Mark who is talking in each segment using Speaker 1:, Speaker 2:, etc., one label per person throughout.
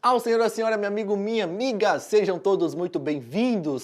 Speaker 1: Ao senhor, a senhora, meu amigo, minha amiga, sejam todos muito bem-vindos.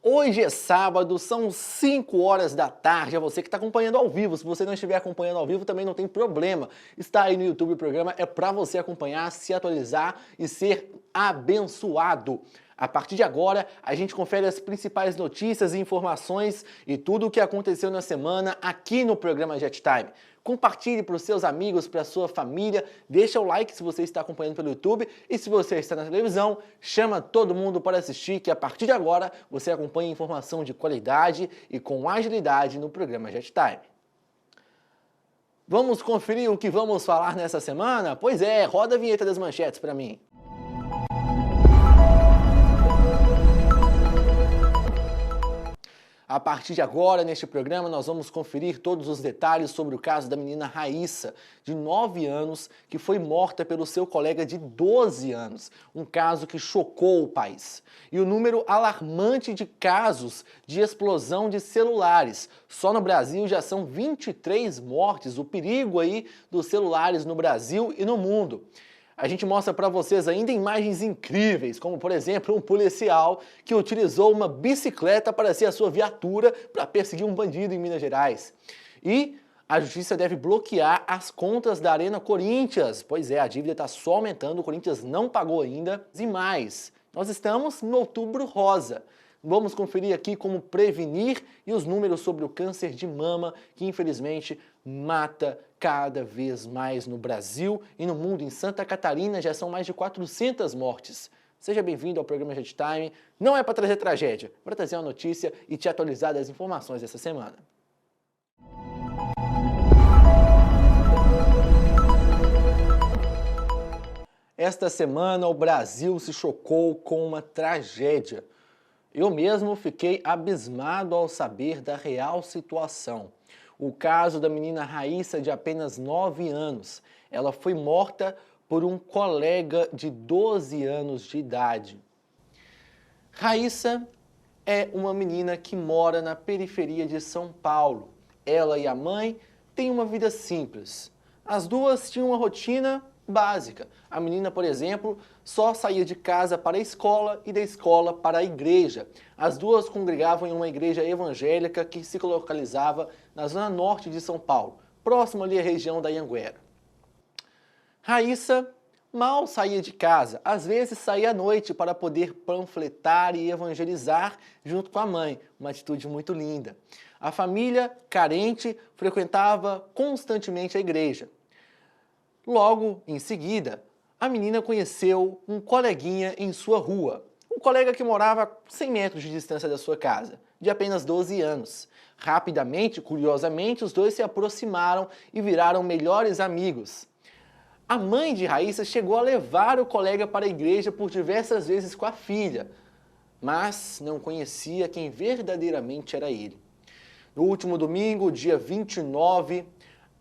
Speaker 1: Hoje é sábado, são 5 horas da tarde, é você que está acompanhando ao vivo. Se você não estiver acompanhando ao vivo, também não tem problema. Está aí no YouTube o programa, é para você acompanhar, se atualizar e ser abençoado. A partir de agora, a gente confere as principais notícias e informações e tudo o que aconteceu na semana aqui no programa Jet Time. Compartilhe para os seus amigos, para a sua família, deixa o like se você está acompanhando pelo YouTube e se você está na televisão, chama todo mundo para assistir, que a partir de agora você acompanha informação de qualidade e com agilidade no programa Jet Time. Vamos conferir o que vamos falar nessa semana? Pois é, roda a vinheta das manchetes para mim. A partir de agora, neste programa, nós vamos conferir todos os detalhes sobre o caso da menina Raíssa, de 9 anos, que foi morta pelo seu colega de 12 anos. Um caso que chocou o país. E o número alarmante de casos de explosão de celulares. Só no Brasil já são 23 mortes, o perigo aí dos celulares no Brasil e no mundo. A gente mostra para vocês ainda imagens incríveis, como por exemplo um policial que utilizou uma bicicleta para ser a sua viatura para perseguir um bandido em Minas Gerais. E a justiça deve bloquear as contas da Arena Corinthians. Pois é, a dívida está só aumentando, o Corinthians não pagou ainda. E mais, nós estamos no Outubro Rosa. Vamos conferir aqui como prevenir e os números sobre o câncer de mama, que infelizmente mata cada vez mais no Brasil e no mundo. Em Santa Catarina já são mais de 400 mortes. Seja bem-vindo ao programa Jet Time. Não é para trazer tragédia, é para trazer uma notícia e te atualizar das informações dessa semana. Esta semana o Brasil se chocou com uma tragédia. Eu mesmo fiquei abismado ao saber da real situação. O caso da menina Raíssa, de apenas 9 anos. Ela foi morta por um colega de 12 anos de idade. Raíssa é uma menina que mora na periferia de São Paulo. Ela e a mãe têm uma vida simples. As duas tinham uma rotina básica. A menina, por exemplo, só saía de casa para a escola e da escola para a igreja. As duas congregavam em uma igreja evangélica que se localizava na zona norte de São Paulo, próximo ali à região da Anhanguera. Raíssa mal saía de casa, às vezes saía à noite para poder panfletar e evangelizar junto com a mãe, uma atitude muito linda. A família, carente, frequentava constantemente a igreja. Logo em seguida, a menina conheceu um coleguinha em sua rua, um colega que morava a 100 metros de distância da sua casa, de apenas 12 anos. Rapidamente, curiosamente, os dois se aproximaram e viraram melhores amigos. A mãe de Raíssa chegou a levar o colega para a igreja por diversas vezes com a filha, mas não conhecia quem verdadeiramente era ele. No último domingo, dia 29,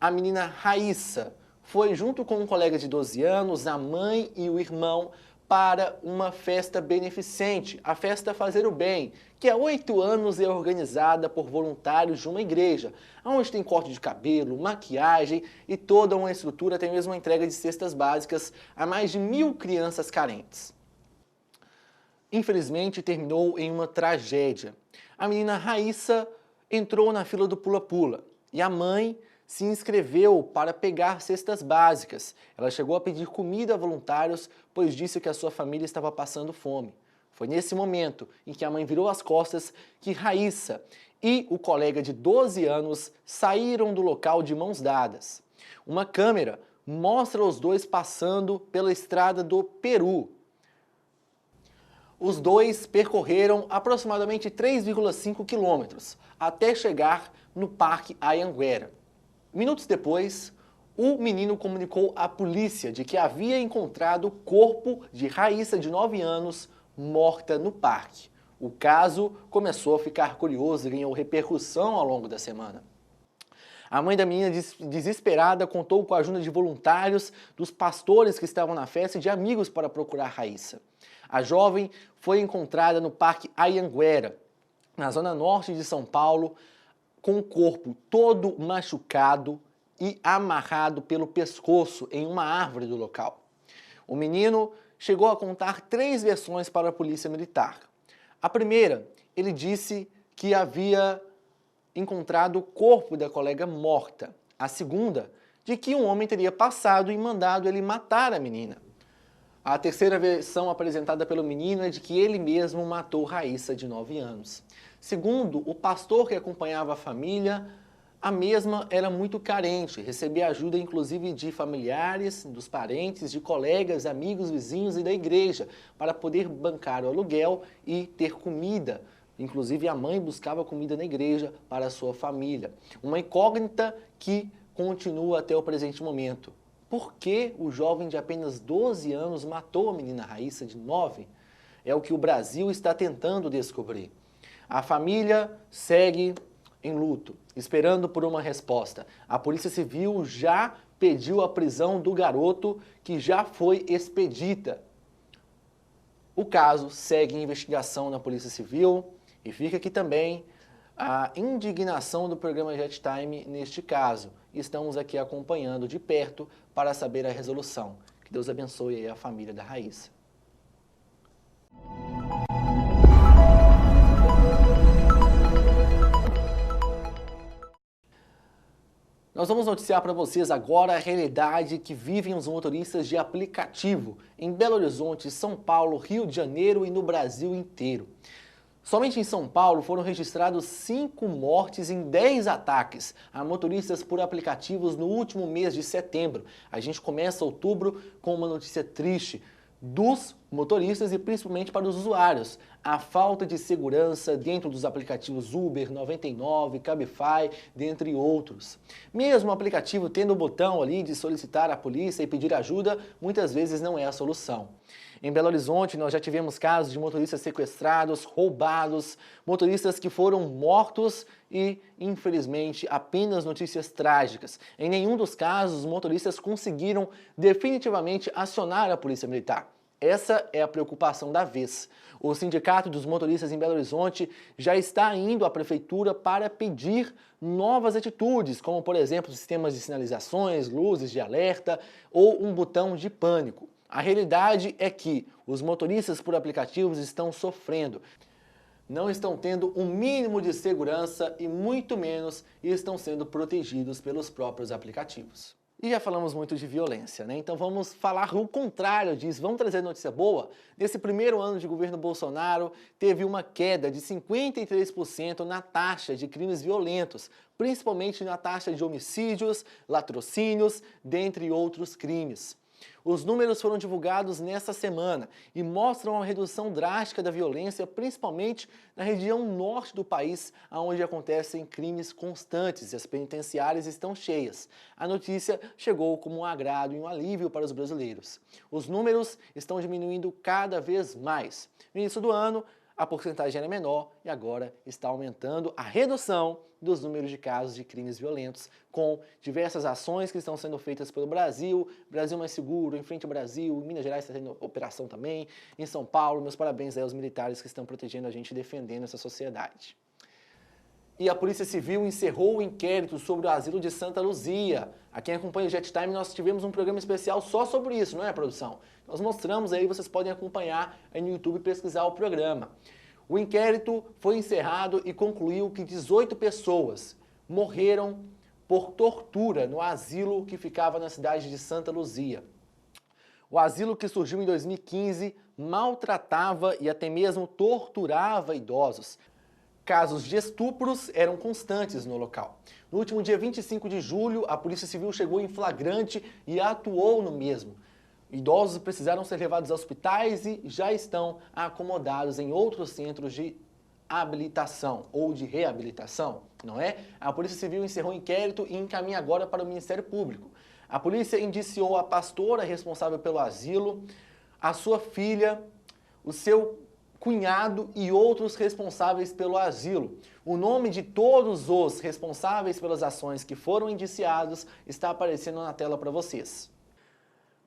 Speaker 1: a menina Raíssa foi junto com um colega de 12 anos, a mãe e o irmão, para uma festa beneficente, a Festa Fazer o Bem, que há 8 anos é organizada por voluntários de uma igreja, onde tem corte de cabelo, maquiagem e toda uma estrutura, até mesmo uma entrega de cestas básicas a mais de 1.000 crianças carentes. Infelizmente, terminou em uma tragédia. A menina Raíssa entrou na fila do pula-pula e a mãe se inscreveu para pegar cestas básicas. Ela chegou a pedir comida a voluntários, pois disse que a sua família estava passando fome. Foi nesse momento em que a mãe virou as costas que Raíssa e o colega de 12 anos saíram do local de mãos dadas. Uma câmera mostra os dois passando pela estrada do Peru. Os dois percorreram aproximadamente 3,5 quilômetros até chegar no Parque Anhanguera. Minutos depois, o menino comunicou à polícia de que havia encontrado o corpo de Raíssa, de 9 anos, morta no parque. O caso começou a ficar curioso e ganhou repercussão ao longo da semana. A mãe da menina, desesperada, contou com a ajuda de voluntários, dos pastores que estavam na festa e de amigos para procurar Raíssa. A jovem foi encontrada no Parque Anhanguera, na zona norte de São Paulo, com o corpo todo machucado e amarrado pelo pescoço em uma árvore do local. O menino chegou a contar 3 versões para a polícia militar. A primeira, ele disse que havia encontrado o corpo da colega morta. A segunda, de que um homem teria passado e mandado ele matar a menina. A terceira versão apresentada pelo menino é de que ele mesmo matou Raíssa, de 9 anos. Segundo o pastor que acompanhava a família, a mesma era muito carente, recebia ajuda inclusive de familiares, dos parentes, de colegas, amigos, vizinhos e da igreja, para poder bancar o aluguel e ter comida. Inclusive a mãe buscava comida na igreja para a sua família. Uma incógnita que continua até o presente momento. Por que o jovem de apenas 12 anos matou a menina Raíssa, de 9? É o que o Brasil está tentando descobrir. A família segue em luto, esperando por uma resposta. A Polícia Civil já pediu a prisão do garoto, que já foi expedita. O caso segue em investigação na Polícia Civil e fica aqui também a indignação do programa Jet Time neste caso. Estamos aqui acompanhando de perto para saber a resolução. Que Deus abençoe a família da Raíssa. Nós vamos noticiar para vocês agora a realidade que vivem os motoristas de aplicativo em Belo Horizonte, São Paulo, Rio de Janeiro e no Brasil inteiro. Somente em São Paulo foram registrados 5 mortes em 10 ataques a motoristas por aplicativos no último mês de setembro. A gente começa outubro com uma notícia triste dos motoristas e principalmente para os usuários. A falta de segurança dentro dos aplicativos Uber, 99, Cabify, dentre outros. Mesmo o aplicativo tendo o botão ali de solicitar a polícia e pedir ajuda, muitas vezes não é a solução. Em Belo Horizonte, nós já tivemos casos de motoristas sequestrados, roubados, motoristas que foram mortos e, infelizmente, apenas notícias trágicas. Em nenhum dos casos, os motoristas conseguiram definitivamente acionar a Polícia Militar. Essa é a preocupação da vez. O Sindicato dos Motoristas em Belo Horizonte já está indo à Prefeitura para pedir novas atitudes, como, por exemplo, sistemas de sinalizações, luzes de alerta ou um botão de pânico. A realidade é que os motoristas por aplicativos estão sofrendo. Não estão tendo um mínimo de segurança e muito menos estão sendo protegidos pelos próprios aplicativos. E já falamos muito de violência, né? Então vamos falar o contrário disso. Vamos trazer notícia boa? Nesse primeiro ano de governo Bolsonaro, teve uma queda de 53% na taxa de crimes violentos, principalmente na taxa de homicídios, latrocínios, dentre outros crimes. Os números foram divulgados nesta semana e mostram uma redução drástica da violência, principalmente na região norte do país, onde acontecem crimes constantes e as penitenciárias estão cheias. A notícia chegou como um agrado e um alívio para os brasileiros. Os números estão diminuindo cada vez mais. No início do ano, a porcentagem era menor e agora está aumentando a redução dos números de casos de crimes violentos, com diversas ações que estão sendo feitas pelo Brasil, Brasil Mais Seguro, Em Frente ao Brasil, em Minas Gerais está tendo operação também, em São Paulo, meus parabéns aí aos militares que estão protegendo a gente e defendendo essa sociedade. E a Polícia Civil encerrou o inquérito sobre o asilo de Santa Luzia. A quem acompanha o Jet Time, nós tivemos um programa especial só sobre isso, não é, produção? Nós mostramos aí, vocês podem acompanhar aí no YouTube e pesquisar o programa. O inquérito foi encerrado e concluiu que 18 pessoas morreram por tortura no asilo que ficava na cidade de Santa Luzia. O asilo, que surgiu em 2015, maltratava e até mesmo torturava idosos. Casos de estupros eram constantes no local. No último dia 25 de julho, a Polícia Civil chegou em flagrante e atuou no mesmo. Idosos precisaram ser levados a hospitais e já estão acomodados em outros centros de habilitação ou de reabilitação, não é? A Polícia Civil encerrou o inquérito e encaminha agora para o Ministério Público. A polícia indiciou a pastora responsável pelo asilo, a sua filha, o seu cunhado e outros responsáveis pelo asilo. O nome de todos os responsáveis pelas ações que foram indiciados está aparecendo na tela para vocês.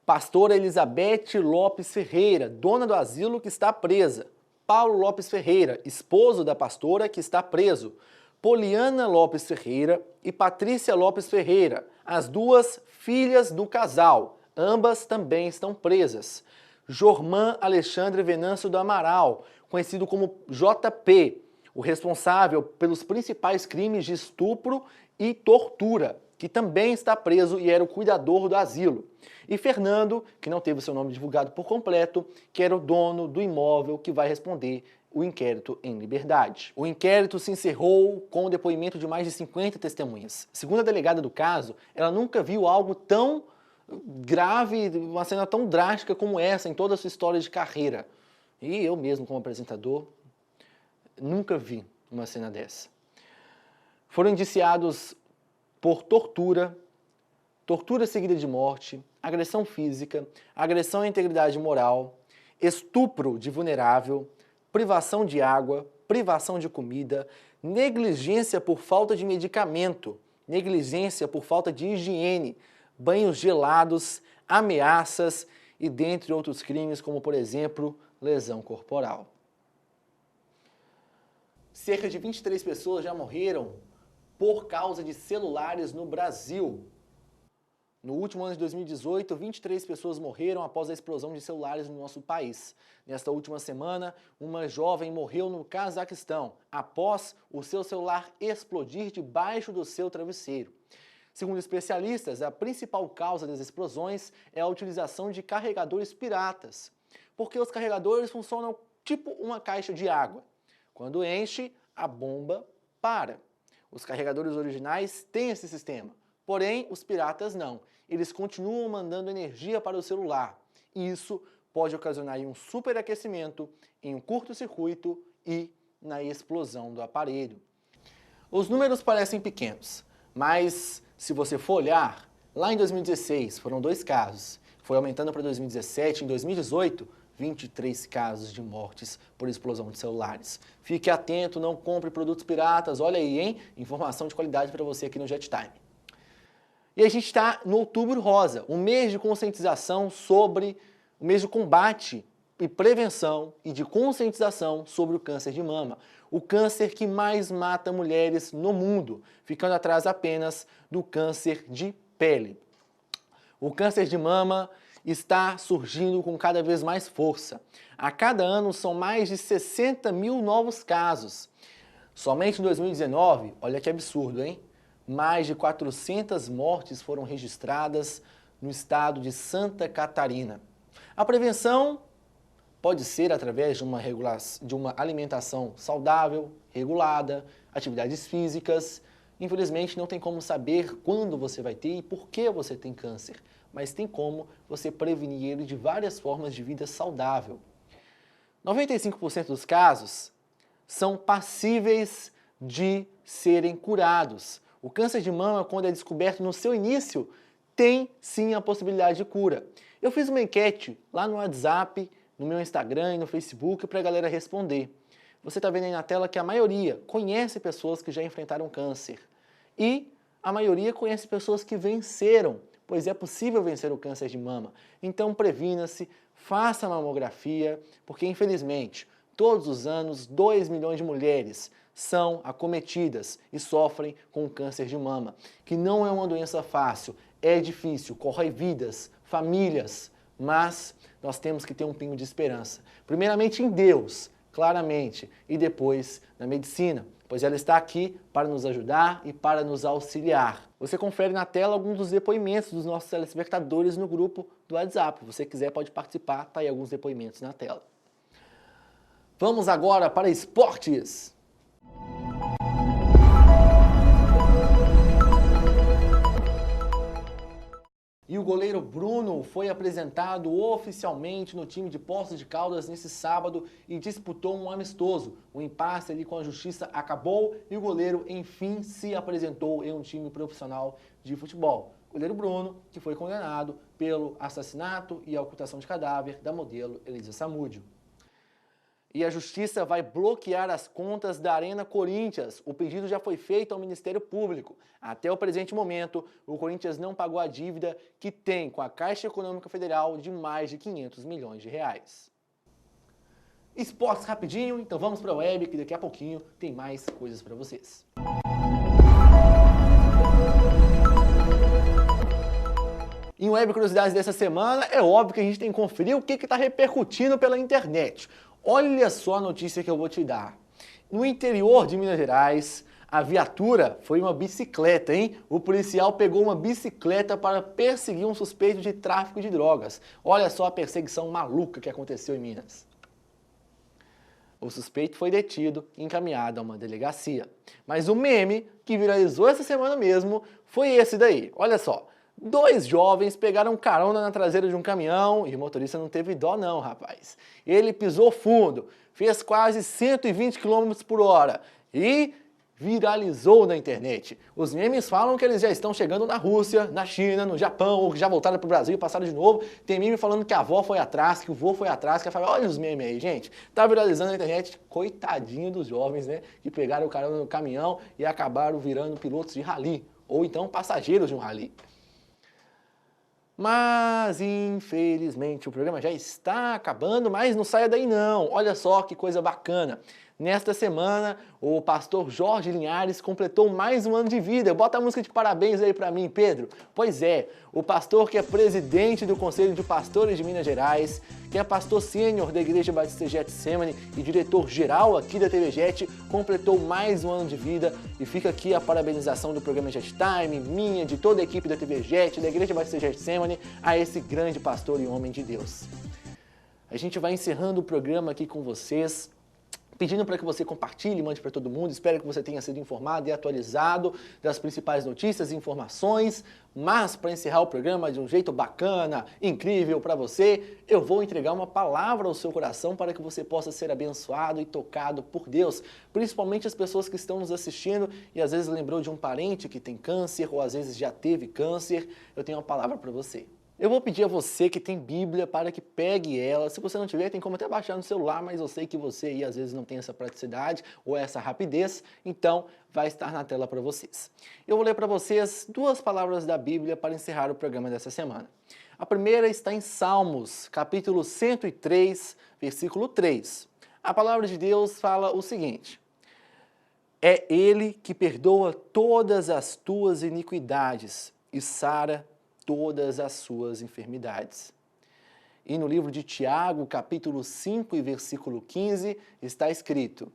Speaker 1: Pastora Elizabeth Lopes Ferreira, dona do asilo que está presa. Paulo Lopes Ferreira, esposo da pastora que está preso. Poliana Lopes Ferreira e Patrícia Lopes Ferreira, as duas filhas do casal. Ambas também estão presas. Jormã Alexandre Venâncio do Amaral, conhecido como JP, o responsável pelos principais crimes de estupro e tortura, que também está preso e era o cuidador do asilo. E Fernando, que não teve o seu nome divulgado por completo, que era o dono do imóvel que vai responder o inquérito em liberdade. O inquérito se encerrou com o depoimento de mais de 50 testemunhas. Segundo a delegada do caso, ela nunca viu algo tão grave, uma cena tão drástica como essa em toda a sua história de carreira. E eu mesmo, como apresentador, nunca vi uma cena dessa. Foram indiciados por tortura, tortura seguida de morte, agressão física, agressão à integridade moral, estupro de vulnerável, privação de água, privação de comida, negligência por falta de medicamento, negligência por falta de higiene, banhos gelados, ameaças e dentre outros crimes, como por exemplo, lesão corporal. Cerca de 23 pessoas já morreram por causa de celulares no Brasil. No último ano de 2018, 23 pessoas morreram após a explosão de celulares no nosso país. Nesta última semana, uma jovem morreu no Cazaquistão após o seu celular explodir debaixo do seu travesseiro. Segundo especialistas, a principal causa das explosões é a utilização de carregadores piratas, porque os carregadores funcionam tipo uma caixa de água. Quando enche, a bomba para. Os carregadores originais têm esse sistema, porém os piratas não. Eles continuam mandando energia para o celular e isso pode ocasionar um superaquecimento, em um curto-circuito e na explosão do aparelho. Os números parecem pequenos, mas se você for olhar, lá em 2016 foram 2 casos, foi aumentando para 2017, em 2018, 23 casos de mortes por explosão de celulares. Fique atento, não compre produtos piratas, olha aí, hein? Informação de qualidade para você aqui no JetTime. E a gente está no Outubro Rosa, um mês de conscientização sobre, um mês de combate e prevenção e de conscientização sobre o câncer de mama. O câncer que mais mata mulheres no mundo, ficando atrás apenas do câncer de pele. O câncer de mama está surgindo com cada vez mais força. A cada ano são mais de 60 mil novos casos. Somente em 2019, olha que absurdo, hein? Mais de 400 mortes foram registradas no estado de Santa Catarina. A prevenção pode ser através de uma alimentação saudável, regulada, atividades físicas. Infelizmente, não tem como saber quando você vai ter e por que você tem câncer, mas tem como você prevenir ele de várias formas de vida saudável. 95% dos casos são passíveis de serem curados. O câncer de mama, quando é descoberto no seu início, tem sim a possibilidade de cura. Eu fiz uma enquete lá no WhatsApp, no meu Instagram e no Facebook para a galera responder. Você está vendo aí na tela que a maioria conhece pessoas que já enfrentaram câncer. E a maioria conhece pessoas que venceram, pois é possível vencer o câncer de mama. Então previna-se, faça a mamografia, porque infelizmente, todos os anos, 2 milhões de mulheres são acometidas e sofrem com câncer de mama, que não é uma doença fácil, é difícil, corrói vidas, famílias, mas nós temos que ter um pingo de esperança. Primeiramente em Deus, claramente, e depois na medicina, pois ela está aqui para nos ajudar e para nos auxiliar. Você confere na tela alguns dos depoimentos dos nossos telespectadores no grupo do WhatsApp. Se você quiser, pode participar, tá aí alguns depoimentos na tela. Vamos agora para esportes! E o goleiro Bruno foi apresentado oficialmente no time de Poços de Caldas nesse sábado e disputou um amistoso. O impasse ali com a justiça acabou e o goleiro, enfim, se apresentou em um time profissional de futebol. O goleiro Bruno, que foi condenado pelo assassinato e a ocultação de cadáver da modelo Elisa Samúdio. E a Justiça vai bloquear as contas da Arena Corinthians. O pedido já foi feito ao Ministério Público. Até o presente momento, o Corinthians não pagou a dívida que tem com a Caixa Econômica Federal de mais de 500 milhões de reais. Esportes rapidinho, então vamos para a web que daqui a pouquinho tem mais coisas para vocês. Em Web Curiosidades dessa semana, é óbvio que a gente tem que conferir o que está repercutindo pela internet. Olha só a notícia que eu vou te dar. No interior de Minas Gerais, a viatura foi uma bicicleta, hein? O policial pegou uma bicicleta para perseguir um suspeito de tráfico de drogas. Olha só a perseguição maluca que aconteceu em Minas. O suspeito foi detido e encaminhado a uma delegacia. Mas o meme que viralizou essa semana mesmo foi esse daí. Olha só. 2 jovens pegaram carona na traseira de um caminhão e o motorista não teve dó não, rapaz. Ele pisou fundo, fez quase 120 km por hora e viralizou na internet. Os memes falam que eles já estão chegando na Rússia, na China, no Japão, ou que já voltaram para o Brasil e passaram de novo. Tem meme falando que a avó foi atrás, que o vô foi atrás, que a família... Olha os memes aí, gente. Tá viralizando na internet. Coitadinho dos jovens, né? Que pegaram o carona no caminhão e acabaram virando pilotos de rally. Ou então passageiros de um rally. Mas, infelizmente, o programa já está acabando, mas não saia daí não. Olha só que coisa bacana. Nesta semana, o pastor Jorge Linhares completou mais um ano de vida. Bota a música de parabéns aí pra mim, Pedro. Pois é, o pastor que é presidente do Conselho de Pastores de Minas Gerais, que é pastor sênior da Igreja Batista Getsemane e diretor-geral aqui da TV Jet, completou mais um ano de vida e fica aqui a parabenização do programa Jet Time, minha, de toda a equipe da TV Jet, da Igreja Batista Getsemane, a esse grande pastor e homem de Deus. A gente vai encerrando o programa aqui com vocês, pedindo para que você compartilhe, mande para todo mundo. Espero que você tenha sido informado e atualizado das principais notícias e informações. Mas, para encerrar o programa de um jeito bacana, incrível para você, eu vou entregar uma palavra ao seu coração para que você possa ser abençoado e tocado por Deus. Principalmente as pessoas que estão nos assistindo e às vezes lembrou de um parente que tem câncer ou às vezes já teve câncer. Eu tenho uma palavra para você. Eu vou pedir a você que tem Bíblia para que pegue ela. Se você não tiver, tem como até baixar no celular, mas eu sei que você aí às vezes não tem essa praticidade ou essa rapidez, então vai estar na tela para vocês. Eu vou ler para vocês 2 palavras da Bíblia para encerrar o programa dessa semana. A primeira está em Salmos, capítulo 103, versículo 3. A palavra de Deus fala o seguinte: é Ele que perdoa todas as tuas iniquidades e sara todas as suas enfermidades. E no livro de Tiago, capítulo 5 e versículo 15, está escrito: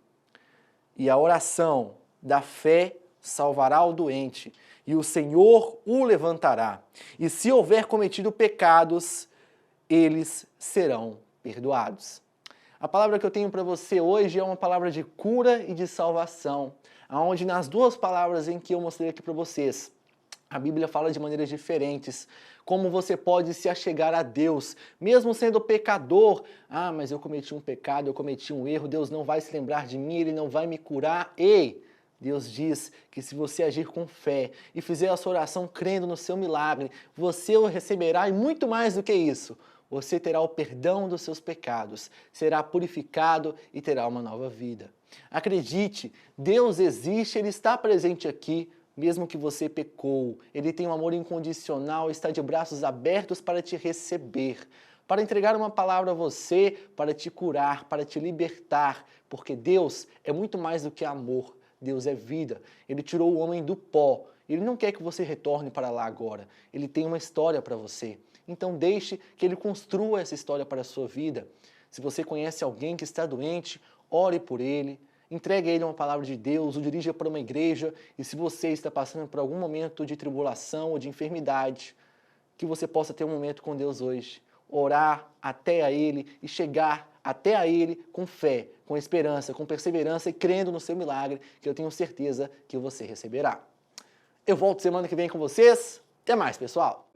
Speaker 1: e a oração da fé salvará o doente, e o Senhor o levantará. E se houver cometido pecados, eles serão perdoados. A palavra que eu tenho para você hoje é uma palavra de cura e de salvação, onde nas 2 palavras em que eu mostrei aqui para vocês, a Bíblia fala de maneiras diferentes, como você pode se achegar a Deus, mesmo sendo pecador. Ah, mas eu cometi um pecado, eu cometi um erro, Deus não vai se lembrar de mim, Ele não vai me curar. Ei, Deus diz que se você agir com fé e fizer a sua oração crendo no seu milagre, você o receberá e muito mais do que isso. Você terá o perdão dos seus pecados, será purificado e terá uma nova vida. Acredite, Deus existe, Ele está presente aqui, mesmo que você pecou. Ele tem um amor incondicional, está de braços abertos para te receber, para entregar uma palavra a você, para te curar, para te libertar, porque Deus é muito mais do que amor, Deus é vida. Ele tirou o homem do pó, Ele não quer que você retorne para lá agora, Ele tem uma história para você. Então deixe que Ele construa essa história para a sua vida. Se você conhece alguém que está doente, ore por ele, entregue a ele uma palavra de Deus, o dirija para uma igreja, e se você está passando por algum momento de tribulação ou de enfermidade, que você possa ter um momento com Deus hoje, orar até a Ele e chegar até a Ele com fé, com esperança, com perseverança e crendo no seu milagre, que eu tenho certeza que você receberá. Eu volto semana que vem com vocês. Até mais, pessoal!